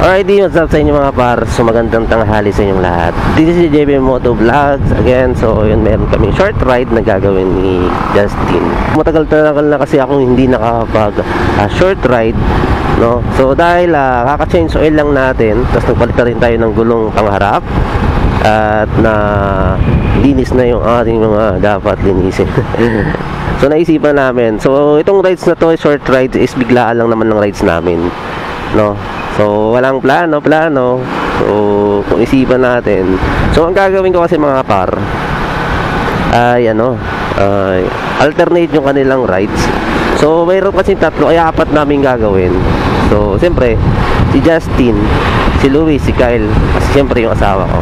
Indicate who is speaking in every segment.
Speaker 1: Alrighty, what's up sa inyo mga par? So magandang tanghali sa inyong lahat. This is JB Moto Vlogs again. So yun, meron kaming short ride na gagawin ni Justin. Matagal-tagal na kasi ako hindi nakakapag short ride, no? So dahil kaka-change oil lang natin, tapos nagpalit na rin tayo ng gulong pangharap at na linis na yung ating mga dapat linisin. So naisipan namin, so itong rides na to, short rides, is biglaan lang naman ng rides namin, no? So walang plano. So kung isipan natin, so ang gagawin ko kasi mga par ay alternate yung kanilang rides. So mayroon kasi tatlo, ay apat namin gagawin. So siyempre si Justin, si Louis, si Kyle, kasi siyempre yung asawa ko.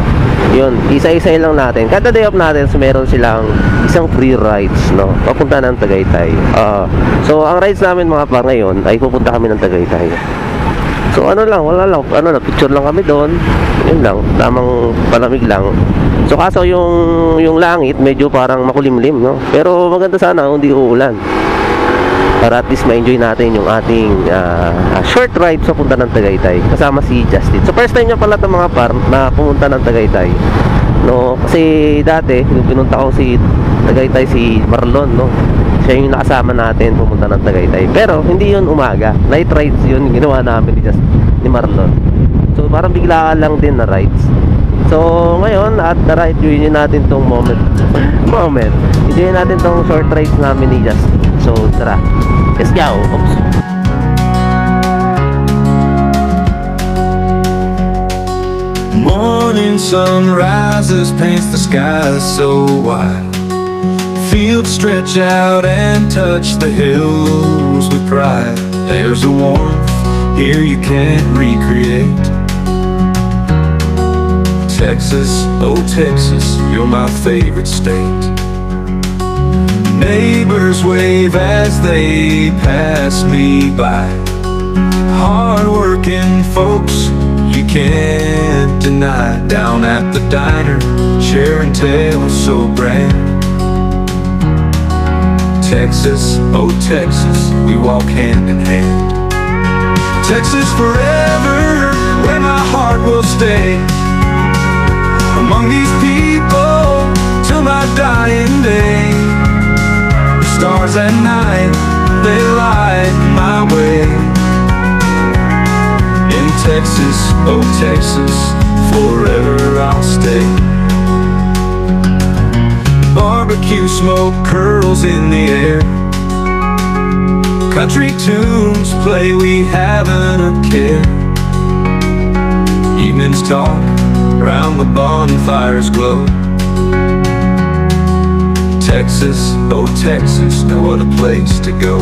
Speaker 1: Yun, isa-isa lang natin. Kada day off natin, so meron silang isang free rides, no? Papunta ng Tagaytay. So ang rides namin mga par ngayon ay pupunta kami ng Tagaytay. So wala lang, picture lang kami doon. Yun lang, tamang palamig lang. So kaso yung langit medyo parang makulimlim, no? Pero maganda sana kung hindi uulan, para at least ma-enjoy natin yung ating short ride sa punta ng Tagaytay kasama si Justin. So first time niya pala itong mga par na pumunta ng Tagaytay, no? Kasi dati nung pinunta ko si Tagaytay, si Marlon, no? Siya yung nakasama natin pumunta ng Tagaytay. Pero hindi yun umaga, night rides yun ginawa namin ni Marlon. So parang biglaan lang din na rides. So ngayon at na-ride yun natin tong moment. Enjoy natin tong short rides namin ni Justin. So tara, let's go. Oops.
Speaker 2: Morning sun rises, paints the sky so wide. Fields stretch out and touch the hills with pride. There's a warmth here you can't recreate. Texas, oh Texas, you're my favorite state. Neighbors wave as they pass me by. Hard-working folks you can't deny. Down at the diner, sharing tales so grand. Texas, oh Texas, we walk hand in hand. Texas forever, where my heart will stay. Among these people, till my dying day. The stars at night, they light my way. In Texas, oh Texas, forever I'll stay. Barbecue smoke curls in the air. Country tunes play, we haven't a care. Evenings talk, round the bonfires glow. Texas, oh Texas, no other place to go.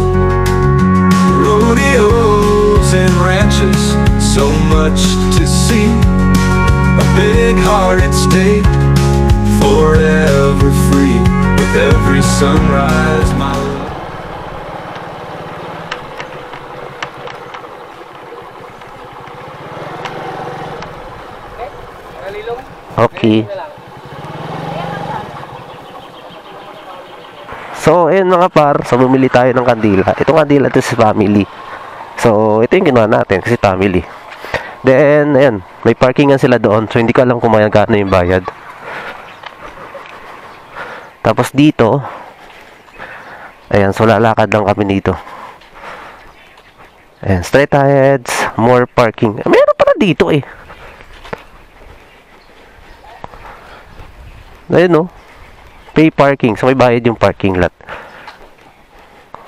Speaker 2: Rodeos and ranches, so much to see. A big-hearted state, forever free. With every sunrise, my love.
Speaker 1: Okay. So ayun mga par, so bumili tayo ng kandila. Itong kandila ito sa family. So ito yung ginawa natin kasi family. Then ayan, may parkingan sila doon. So hindi ko alam kung magkano yung bayad. Tapos dito, ayan, so lalakad lang kami dito. Ayan, straight ahead, more parking. Meron pala dito eh. Ayun no, pay parking. So may bayad yung parking lot.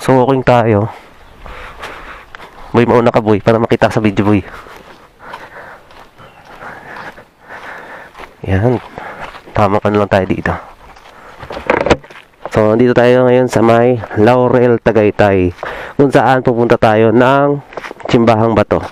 Speaker 1: So walking tayo. Boy, mauna ka boy, para makita sa video boy. Yan, tama ka na lang tayo dito. So dito tayo ngayon sa may Laurel, Tagaytay, kung saan pupunta tayo ng Simbahang Bato.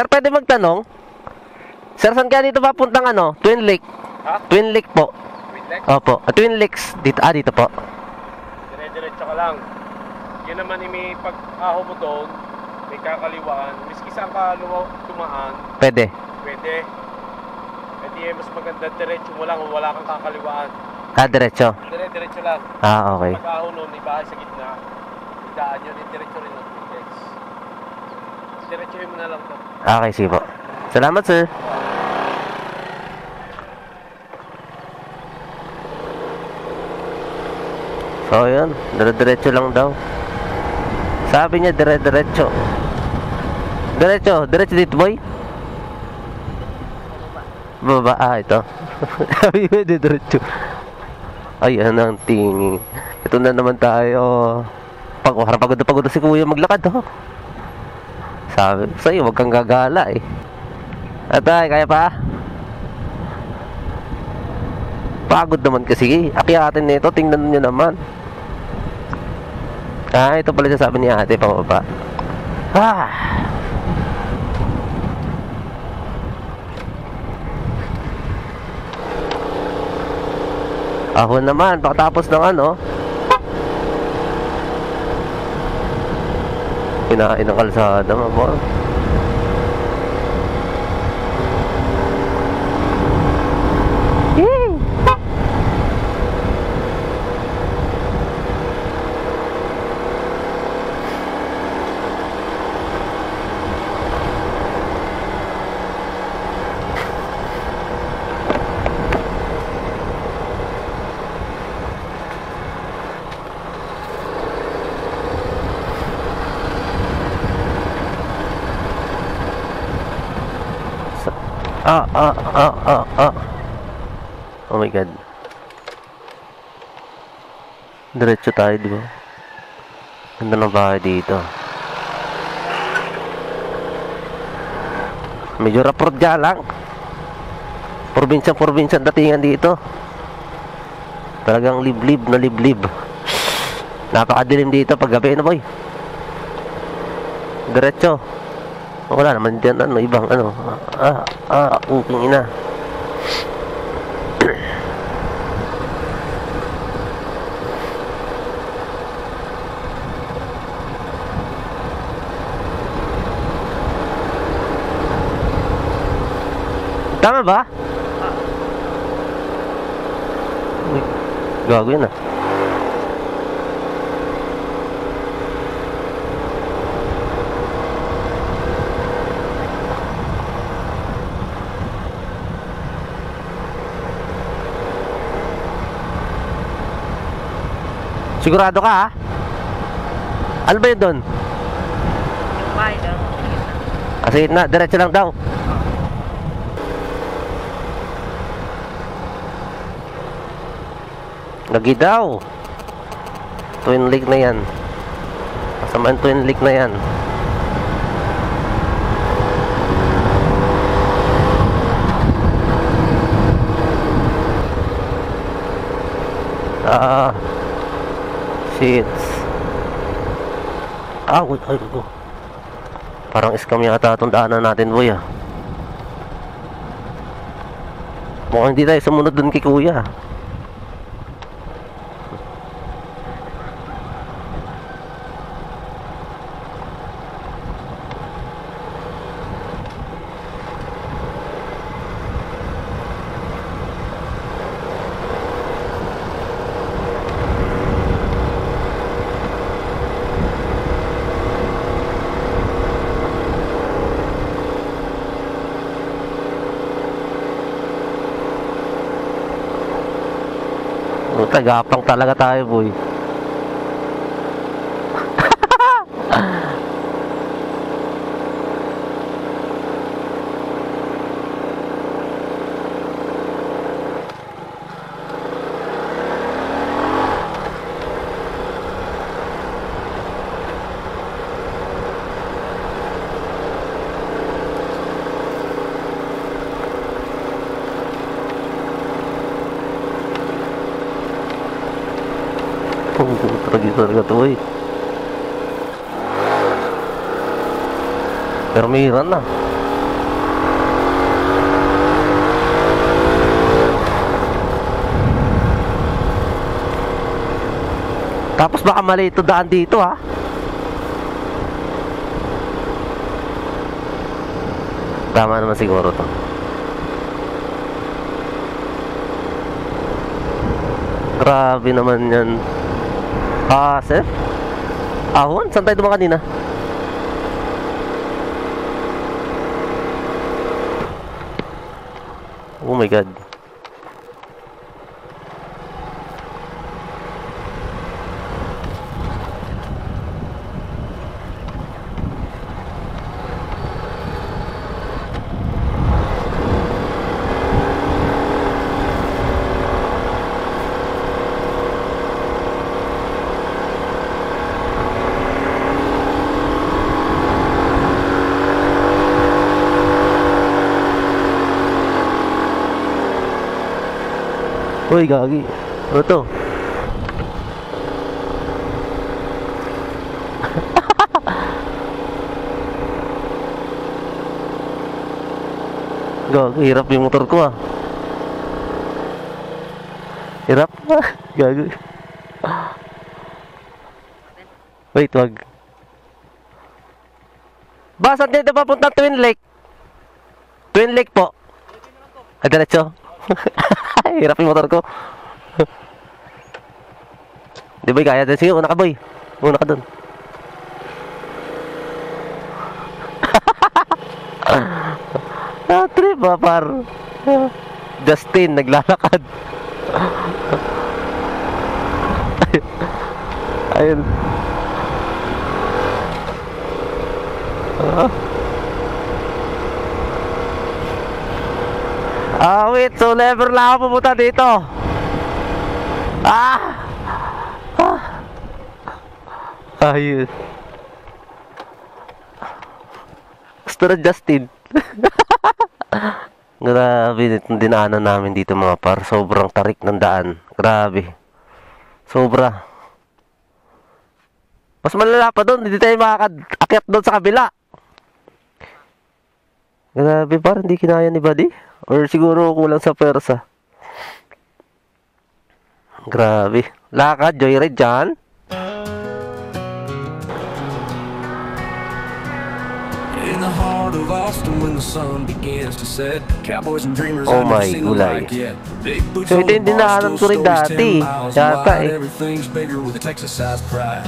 Speaker 1: Sir, pwede magtanong? Sir, saan kaya dito papuntang ano? Twin Lake?
Speaker 3: Ha?
Speaker 1: Twin Lake po.
Speaker 3: Wait lang.
Speaker 1: Opo. Twin Lakes. Dito, dito po.
Speaker 3: Dire-diretso ka lang. Yun naman may pag-aho mo doon, may kakaliwaan. Miski saan ka tumaan,
Speaker 1: Pwede.
Speaker 3: pwede. E di mas maganda diretso mo lang, wala kang kakaliwaan.
Speaker 1: Diretso.
Speaker 3: Dire-diretso lang.
Speaker 1: Okay.
Speaker 3: Pag-aho nun, may bahay sa gitna. May daan yun, diretso rin ng Twinlex. Diretsohin mo na lang to.
Speaker 1: Okay, sige po. Salamat, sir. So, yun. Dire-diretso lang daw. Sabi niya, dire-diretso. Diretso. Diretso dito, boy. Baba. Ito. Sabi niya, dire-diretso. Ayan ang tingin. Ito na naman tayo. Pagod na pagod na si kuya maglakad, oh. Sabi ko sa'yo, huwag kang gagala, eh. Atay, kaya pa? Pagod naman kasi. Akyatin nito, tingnan nyo naman. Ito pala sabi ni ate, pababa. Ako naman, pakatapos ng ano, kinain ng kalsada, mabor. Yay! Oh my god. Diretso tayo, di ba? Ganda ng bahay dito. Medyo raprodya lang. Probinsya datingan dito. Talagang liblib na liblib. Napakadilim dito pag gabi na, boy. Diretso. Wala naman dyan, ano, ibang, ano. Uking ina. Tama ba? Uy, gago yun, ah. Sigurado ka, ha? Ano ba yun doon?
Speaker 4: Yung bahay daw.
Speaker 1: Sige na, diretso lang daw. Lagi daw. Twin Lake na yan. Kasamaan Twin Lake na yan. Shit. Ay. Parang scam yata itong daanan natin, boy, ah. Mukhang hindi tayo sumunod dun kay kuya. Tagapang talaga tayo, boy. Talaga to, eh. Pero mayroon na. Tapos baka mali ito daan dito ha. Tama naman siguro to. Grabe naman yan. Sir? Ahon? Saan tayo dumaan kanina? Oh my God. Uy, gagi. Ano to? Gagi, hirap yung motor ko ah. Hirap. Gagi. Wait, wag. Ba, saan dito papunta Twin Lake? Twin Lake po. Ay, diretso. Hirap yung motor ko. Di ba kaya din? Sige, una ka boy. Una ka dun. Trip ba par? Justin naglalakad. Ayun. Wait, so never lang ako pumunta dito. Ayun. Gusto na Justin. Grabe, itong dinaanan namin dito mga par. Sobrang tarik ng daan. Grabe. Sobra. Mas malala pa doon. Hindi tayo makakaakyat doon sa kabila. Grabe par, hindi kinaya ni Buddy. Or siguro kulang sa persa. Grabe. Lakad, joyride dyan.
Speaker 2: In the heart of Austin when the sun begins to set, cowboys and dreamers
Speaker 1: Oh
Speaker 2: I've
Speaker 1: my
Speaker 2: never seen the
Speaker 1: gulay.
Speaker 2: like yet. Big boots
Speaker 1: So
Speaker 2: on
Speaker 1: ito
Speaker 2: the
Speaker 1: yung dinaanan ko rin
Speaker 2: barstool, stories
Speaker 1: dati.
Speaker 2: 10 miles
Speaker 1: Yata
Speaker 2: wide.
Speaker 1: eh.
Speaker 2: Everything's bigger with a Texas-sized pride.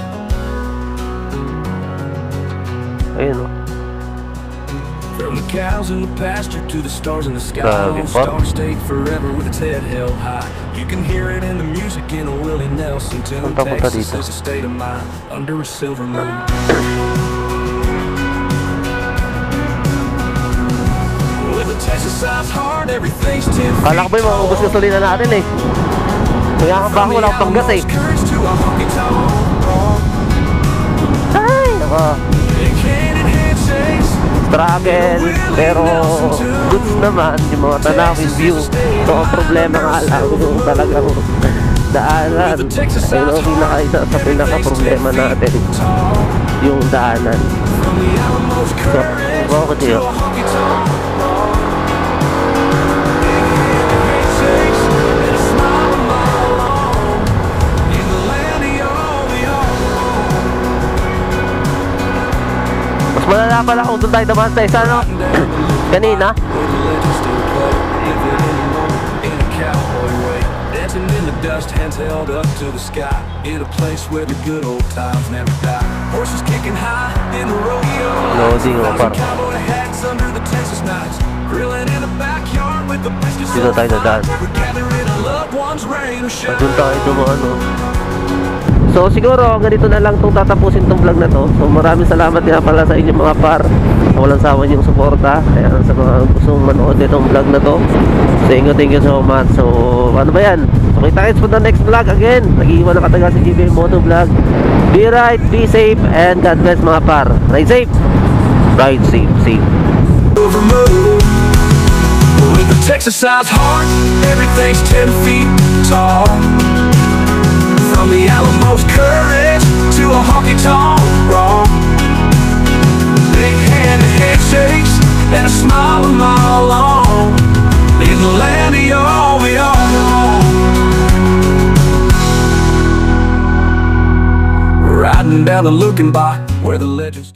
Speaker 1: Ayun o.
Speaker 2: From the cows in the pasture to the stars in the sky,
Speaker 1: Grabe
Speaker 2: Lone
Speaker 1: pa.
Speaker 2: Star State forever with its head held high. You can hear it in the music in a Willie Nelson tune.
Speaker 1: Saan papunta
Speaker 2: Texas
Speaker 1: dito?
Speaker 2: is a state of mind under a silver moon. With a Texas-sized heart, everything's 10 feet
Speaker 1: Kala ko ba yung maubos gasolina natin eh. Kaya ka ba ako wala akong panggas eh.
Speaker 2: Courage to a honky-tonk rock.
Speaker 1: Ay, naka.
Speaker 2: Big handed handshakes.
Speaker 1: Struggle. Pero goods naman yung mga tanawin view. So ang problema nga lang yung talagang daanan. Ayun ang pinaka-isa sa pinaka-problema natin. Yung daanan.
Speaker 2: From the Alamo's
Speaker 1: So,
Speaker 2: courage
Speaker 1: bakit
Speaker 2: to
Speaker 1: yun?
Speaker 2: a honky-tonk rock. Big handed handshakes and a smile a mile long. In the land of y'all.
Speaker 1: Mas malala pala kung doon tayo naman sa isa, no? Kanina.
Speaker 2: Where the legends still play, living in the moment in a cowboy way. Dancing in the dust, hands held up to the sky. In a place where the good old times never die. Horses kicking high in the rodeo.
Speaker 1: Loading o par.
Speaker 2: Cowboy hats under the Texas nights. Grilling in the backyard with the biscuits.
Speaker 1: Dito tayo dadaan.
Speaker 2: We're gathering our loved ones, rain or shine.
Speaker 1: Doon tayo dumaan, no? So siguro ganito na lang itong tatapusin itong vlog na to. So maraming salamat nga pala sa inyong mga par. Walang sawa niyong suporta. Kaya sa mga gustong manood itong vlog na to, thank you so much. So ano ba yan? So kita-kits po the next vlog again. Nag-iwan na kataga sa GBM Moto Vlog. Be right, be safe, and God bless mga par. Ride safe. Ride safe.
Speaker 2: Over moon. With a Texas-sized heart, everything's 10 feet tall. From the Alamo's courage to a honky-tonk rock. Big handed handshakes and a smile a mile long. In the land of y'all, we all belong. riding down the looking back where the legends